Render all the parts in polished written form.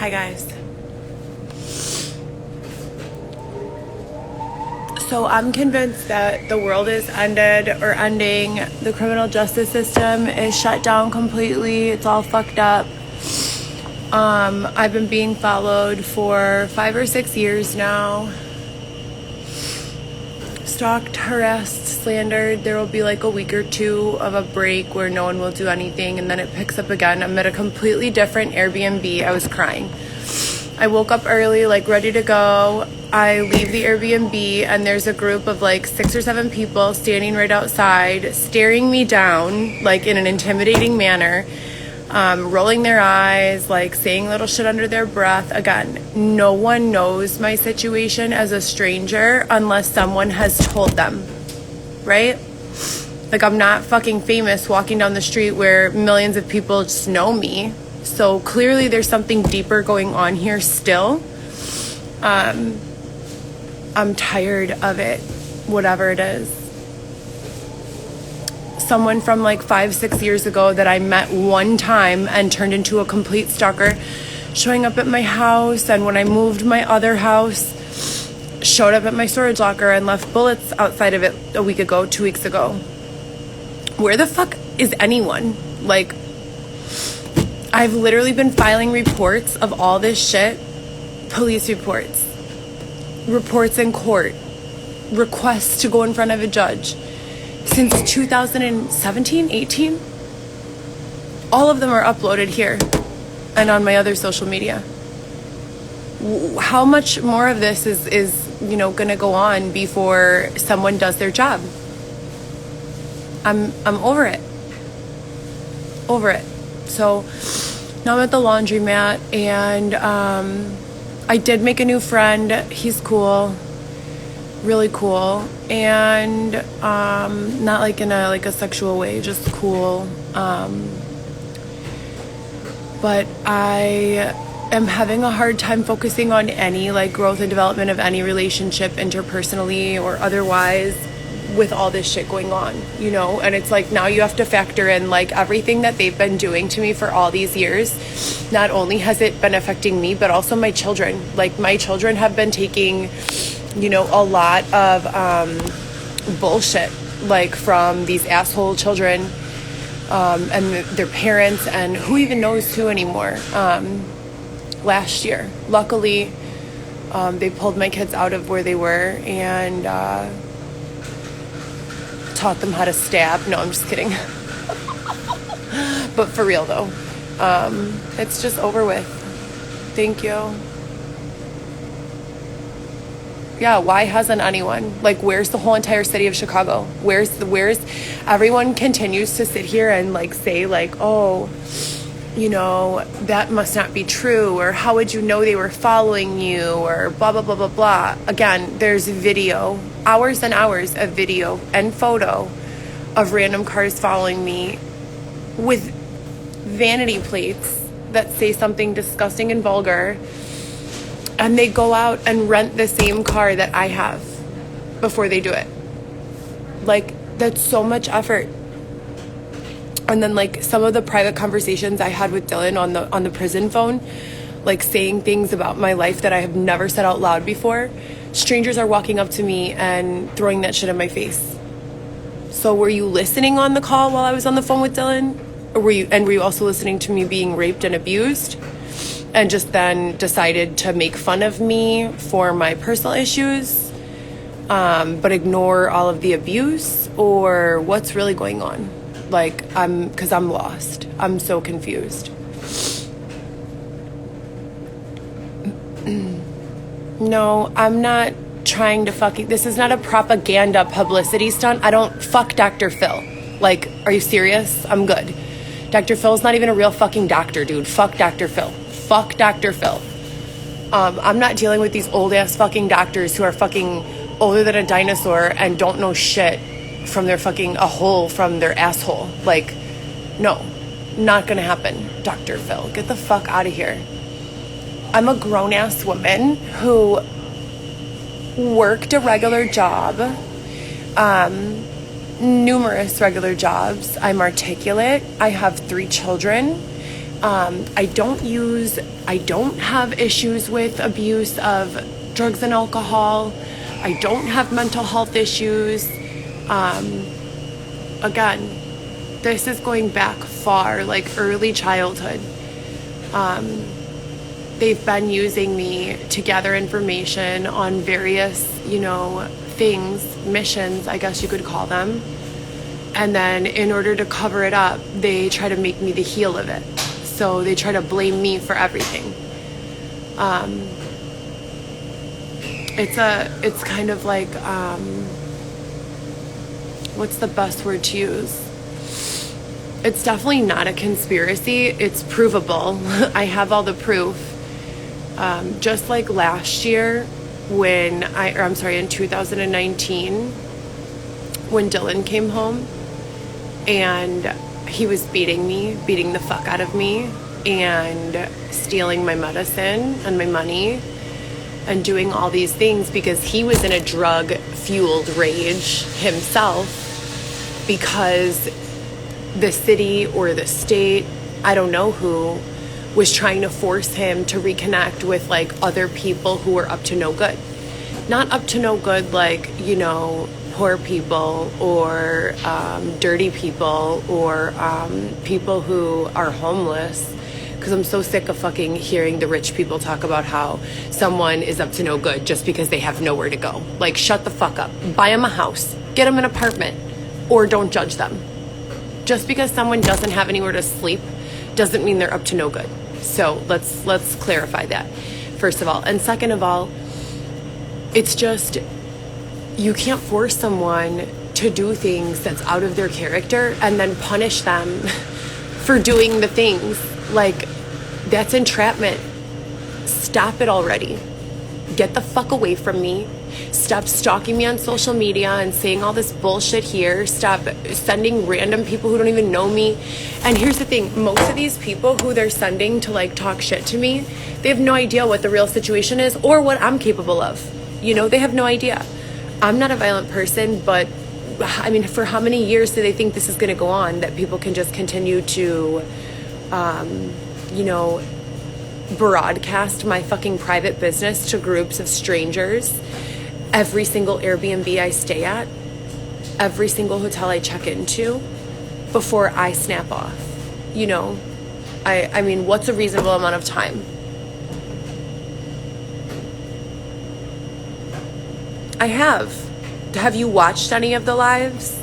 Hi guys. So I'm convinced that the world is ended or ending. The criminal justice system is shut down completely. It's all fucked up. I've been being followed for 5 or 6 years now. Stalked, harassed, slandered. There will be like a week or two of a break where no one will do anything, and then it picks up again. I'm at a completely different Airbnb. I was crying. I woke up early, like ready to go. I leave the Airbnb and there's a group of like 6 or 7 people standing right outside, staring me down like in an intimidating manner, rolling their eyes, like saying little shit under their breath. Again, no one knows my situation as a stranger unless someone has told them, right? Like, I'm not fucking famous walking down the street where millions of people just know me. So clearly there's something deeper going on here still. I'm tired of it, whatever it is. Someone from like 5-6 years ago that I met one time and turned into a complete stalker, showing up at my house, and when I moved my other house, showed up at my storage locker and left bullets outside of it a week ago, 2 weeks ago. Where the fuck is anyone? Like, I've literally been filing reports of all this shit, police reports in court, requests to go in front of a judge. Since 2017, 18, all of them are uploaded here and on my other social media. How much more of this is gonna go on before someone does their job? I'm over it. So now I'm at the laundromat, and I did make a new friend. He's cool, really cool, and not like in a sexual way, just cool. But I am having a hard time focusing on any like growth and development of any relationship, interpersonally or otherwise, with all this shit going on, and it's like now you have to factor in like everything that they've been doing to me for all these years. Not only has it been affecting me, but also my children. Like, my children have been taking a lot of bullshit, like, from these asshole children and their parents, and who even knows who anymore. Last year, luckily, they pulled my kids out of where they were and taught them how to stab. No, I'm just kidding. But for real though, it's just over with. Thank you. Yeah, why hasn't anyone? Like, where's the whole entire city of Chicago? Where's everyone continues to sit here and like say like, oh, that must not be true, or how would you know they were following you, or blah, blah, blah, blah, blah. Again, there's video, hours and hours of video and photo of random cars following me with vanity plates that say something disgusting and vulgar, and they go out and rent the same car that I have before they do it. Like, that's so much effort. And then like some of the private conversations I had with Dylan on the prison phone, like saying things about my life that I have never said out loud before, strangers are walking up to me and throwing that shit in my face. So were you listening on the call while I was on the phone with Dylan? Or were you also listening to me being raped and abused, and just then decided to make fun of me for my personal issues, but ignore all of the abuse? Or what's really going on? Like, because I'm lost. I'm so confused. No, I'm not trying to this is not a propaganda publicity stunt. I don't fuck Dr. Phil. Like, are you serious? I'm good. Dr. Phil's not even a real fucking doctor, dude. Fuck Dr. Phil. Fuck Dr. Phil. I'm not dealing with these old ass fucking doctors who are fucking older than a dinosaur and don't know shit from their fucking a hole from their asshole. Like, no, not gonna happen. Dr. Phil, get the fuck out of here. I'm a grown-ass woman who worked a regular job, numerous regular jobs. I'm articulate. I have 3 children. I don't have issues with abuse of drugs and alcohol. I don't have mental health issues. Again, this is going back far, like early childhood. They've been using me to gather information on various, things, missions, I guess you could call them. And then in order to cover it up, they try to make me the heel of it. So they try to blame me for everything. It's kind of like, what's the best word to use? It's definitely not a conspiracy. It's provable. I have all the proof. Just like last year in 2019, when Dylan came home and he was beating the fuck out of me and stealing my medicine and my money and doing all these things because he was in a drug-fueled rage himself because the city or the state, I don't know who, was trying to force him to reconnect with like other people who were up to no good. Not up to no good like, poor people or dirty people or people who are homeless. Because I'm so sick of fucking hearing the rich people talk about how someone is up to no good just because they have nowhere to go. Like, shut the fuck up. Buy them a house. Get them an apartment. Or don't judge them. Just because someone doesn't have anywhere to sleep doesn't mean they're up to no good. So let's clarify that, first of all. And second of all, it's just, you can't force someone to do things that's out of their character and then punish them for doing the things. Like, that's entrapment. Stop it already. Get the fuck away from me. Stop stalking me on social media and saying all this bullshit here. Stop sending random people who don't even know me. And here's the thing. Most of these people who they're sending to like talk shit to me, they have no idea what the real situation is or what I'm capable of. They have no idea. I'm not a violent person, but I mean, for how many years do they think this is going to go on? That people can just continue to, broadcast my fucking private business to groups of strangers. Every single Airbnb I stay at, every single hotel I check into before I snap off. I mean, what's a reasonable amount of time? I have. Have you watched any of the lives?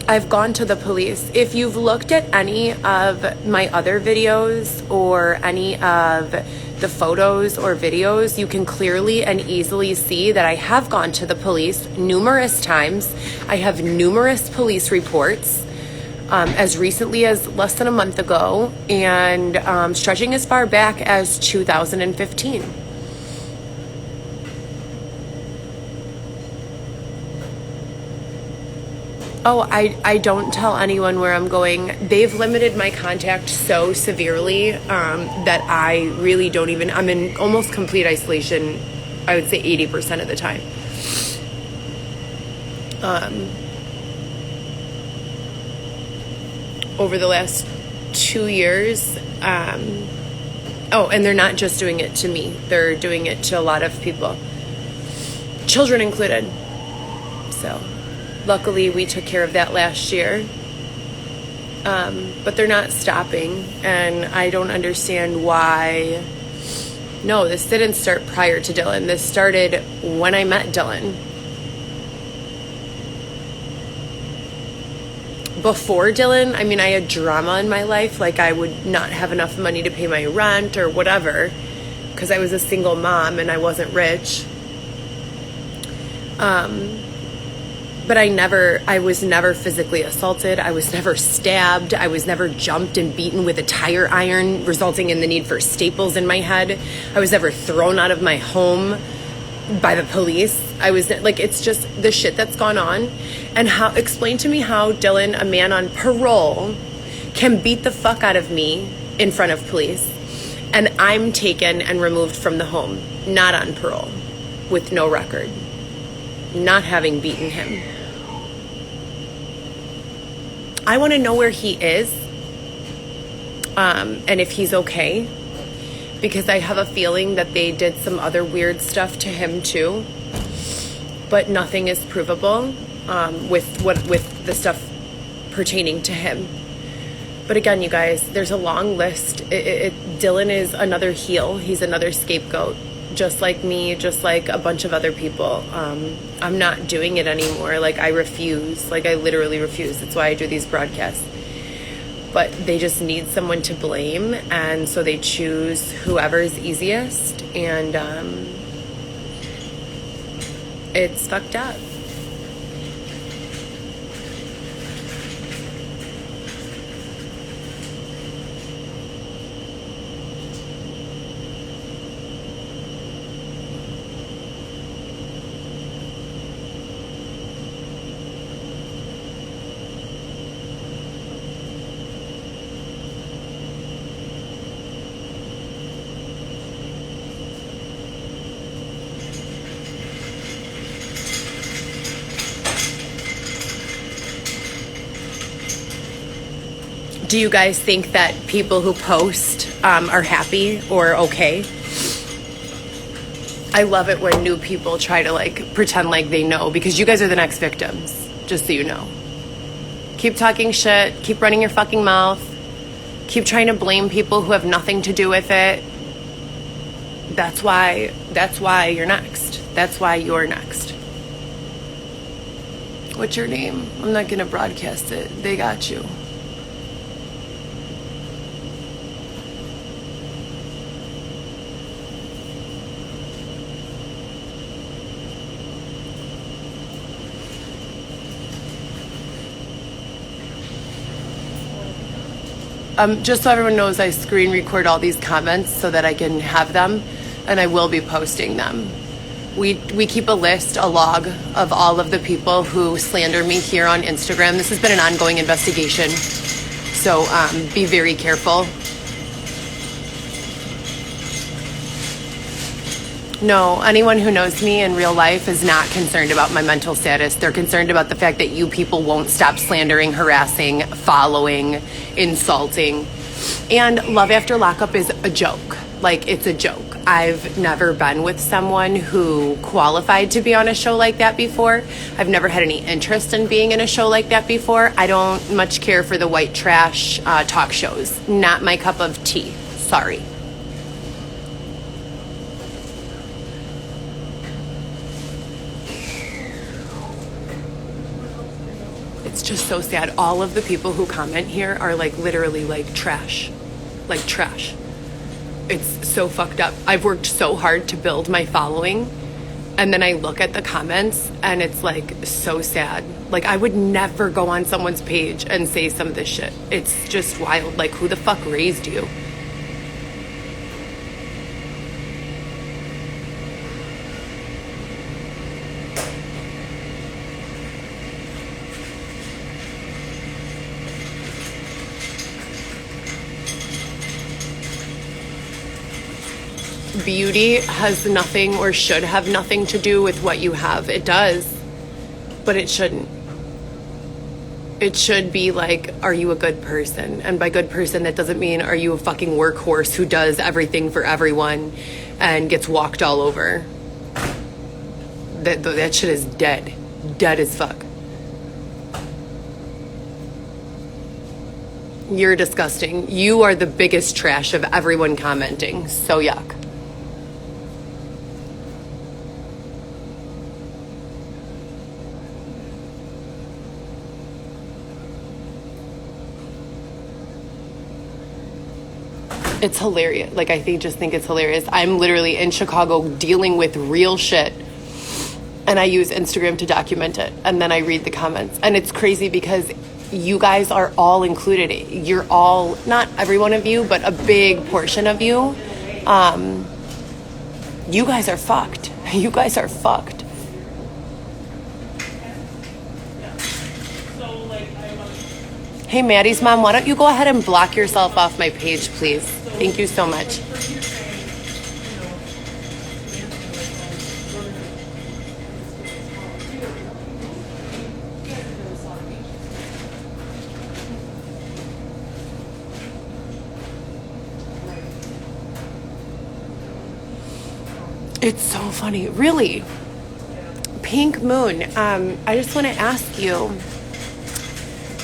I've gone to the police. If you've looked at any of my other videos or any of the photos or videos, you can clearly and easily see that I have gone to the police numerous times. I have numerous police reports as recently as less than a month ago and stretching as far back as 2015. Oh, I don't tell anyone where I'm going. They've limited my contact so severely that I really don't even, I'm in almost complete isolation, I would say 80% of the time. Over the last 2 years, and they're not just doing it to me. They're doing it to a lot of people, children included. So luckily, we took care of that last year. But they're not stopping, and I don't understand why. No, this didn't start prior to Dylan. This started when I met Dylan. Before Dylan, I mean, I had drama in my life. Like, I would not have enough money to pay my rent or whatever because I was a single mom and I wasn't rich. But I was never physically assaulted. I was never stabbed. I was never jumped and beaten with a tire iron, resulting in the need for staples in my head. I was never thrown out of my home by the police. I was like, it's just the shit that's gone on. And explain to me how Dylan, a man on parole, can beat the fuck out of me in front of police. And I'm taken and removed from the home, not on parole, with no record, not having beaten him. I want to know where he is, and if he's okay, because I have a feeling that they did some other weird stuff to him too, but nothing is provable with the stuff pertaining to him. But again, you guys, there's a long list. Dylan is another heel. He's another scapegoat, just like me, just like a bunch of other people. I'm not doing it anymore. Like, I refuse. Like, I literally refuse. That's why I do these broadcasts. But they just need someone to blame, and so they choose whoever's easiest, and it's fucked up. Do you guys think that people who post are happy or okay? I love it when new people try to like pretend like they know, because you guys are the next victims, just so you know. Keep talking shit, keep running your fucking mouth, keep trying to blame people who have nothing to do with it. That's why you're next. That's why you're next. What's your name? I'm not gonna broadcast it. They got you. Just so everyone knows, I screen record all these comments so that I can have them, and I will be posting them. We keep a log of all of the people who slander me here on Instagram. This has been an ongoing investigation, so be very careful. No, anyone who knows me in real life is not concerned about my mental status. They're concerned about the fact that you people won't stop slandering, harassing, following, insulting. And Love After Lockup is a joke. Like, it's a joke. I've never been with someone who qualified to be on a show like that before. I've never had any interest in being in a show like that before. I don't much care for the white trash talk shows. Not my cup of tea. Sorry. It's just so sad. All of the people who comment here are like literally like trash. Like trash. It's so fucked up. I've worked so hard to build my following, and then I look at the comments and it's like so sad. Like, I would never go on someone's page and say some of this shit. It's just wild. Like, who the fuck raised you? Beauty has nothing or should have nothing to do with what you have. It does, but it shouldn't. It should be like, are you a good person? And by good person, that doesn't mean are you a fucking workhorse who does everything for everyone and gets walked all over. That shit is dead. Dead as fuck. You're disgusting. You are the biggest trash of everyone commenting. So yuck. It's hilarious. Like, I just think it's hilarious. I'm literally in Chicago dealing with real shit, and I use Instagram to document it, and then I read the comments. And it's crazy because you guys are all included. You're all, not every one of you, but a big portion of you. You guys are fucked. You guys are fucked. Hey, Maddie's mom, why don't you go ahead and block yourself off my page, please? Thank you so much. It's so funny. Really. Pink Moon, I just want to ask you,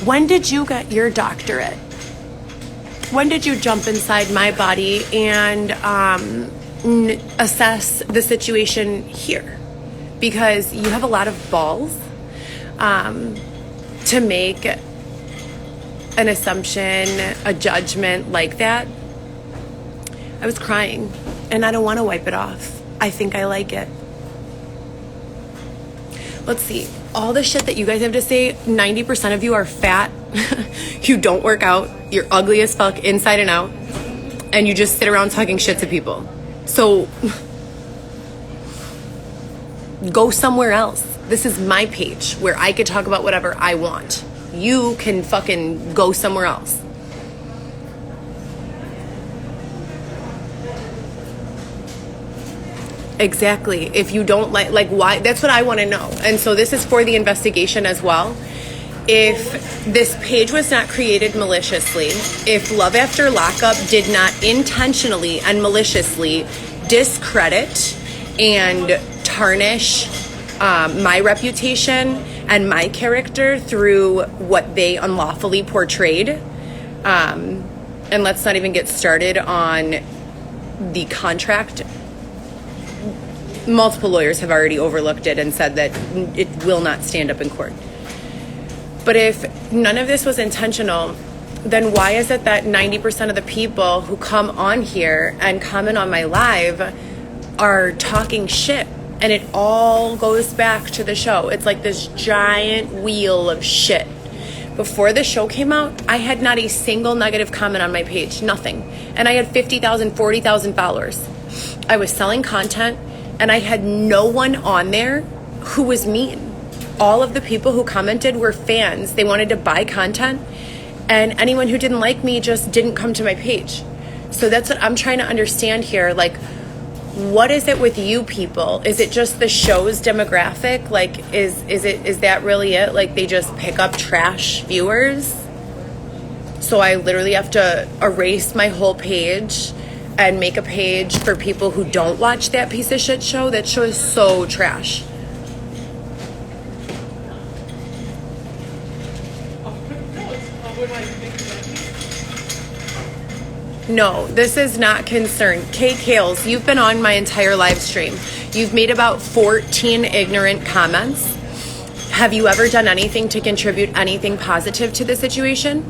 when did you get your doctorate? When did you jump inside my body and assess the situation here? Because you have a lot of balls to make an assumption, a judgment like that. I was crying, and I don't want to wipe it off. I think I like it. Let's see. All the shit that you guys have to say, 90% of you are fat. You don't work out. You're ugly as fuck inside and out. And you just sit around talking shit to people. So go somewhere else. This is my page where I could talk about whatever I want. You can fucking go somewhere else. Exactly. If you don't like why, that's what I want to know. And so this is for the investigation as well. If this page was not created maliciously, if Love After Lockup did not intentionally and maliciously discredit and tarnish my reputation and my character through what they unlawfully portrayed, and let's not even get started on the contract. Multiple lawyers have already overlooked it and said that it will not stand up in court. But if none of this was intentional, then why is it that 90% of the people who come on here and comment on my live are talking shit? And it all goes back to the show. It's like this giant wheel of shit. Before the show came out, I had not a single negative comment on my page. Nothing. And I had 50,000, 40,000 followers. I was selling content, and I had no one on there who was mean. All of the people who commented were fans. They wanted to buy content, and anyone who didn't like me just didn't come to my page. So that's what I'm trying to understand here. Like, what is it with you people? Is it just the show's demographic? Like, is that really it? Like, they just pick up trash viewers? So I literally have to erase my whole page and make a page for people who don't watch that piece of shit show? That show is so trash. No, this is not concerned. Kay Kales, you've been on my entire live stream. You've made about 14 ignorant comments. Have you ever done anything to contribute anything positive to the situation?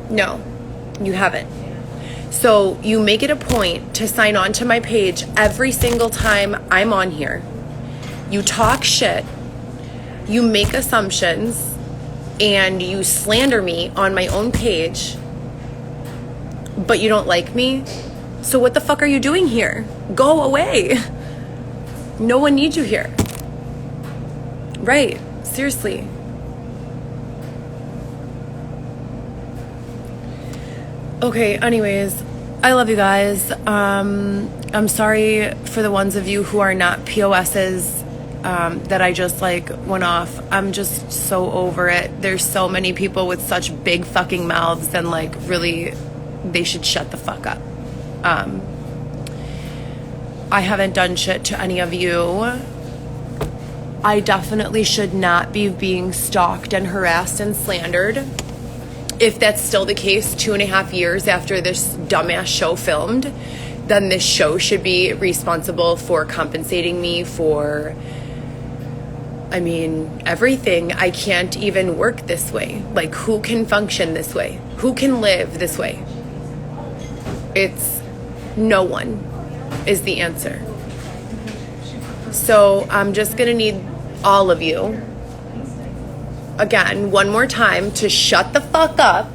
No, you haven't. So you make it a point to sign on to my page every single time I'm on here. You talk shit, you make assumptions, and you slander me on my own page, but you don't like me. So what the fuck are you doing here? Go away. No one needs you here. Right, seriously. Okay, anyways, I love you guys. I'm sorry for the ones of you who are not POSs that I just went off. I'm just so over it. There's so many people with such big fucking mouths, and really they should shut the fuck up. I haven't done shit to any of you. I definitely should not be being stalked and harassed and slandered. If that's still the case 2.5 years after this dumbass show filmed, then this show should be responsible for compensating me for, everything. I can't even work this way. Who can function this way? Who can live this way? It's no one is the answer. So I'm just going to need all of you, again, one more time, to shut the fuck up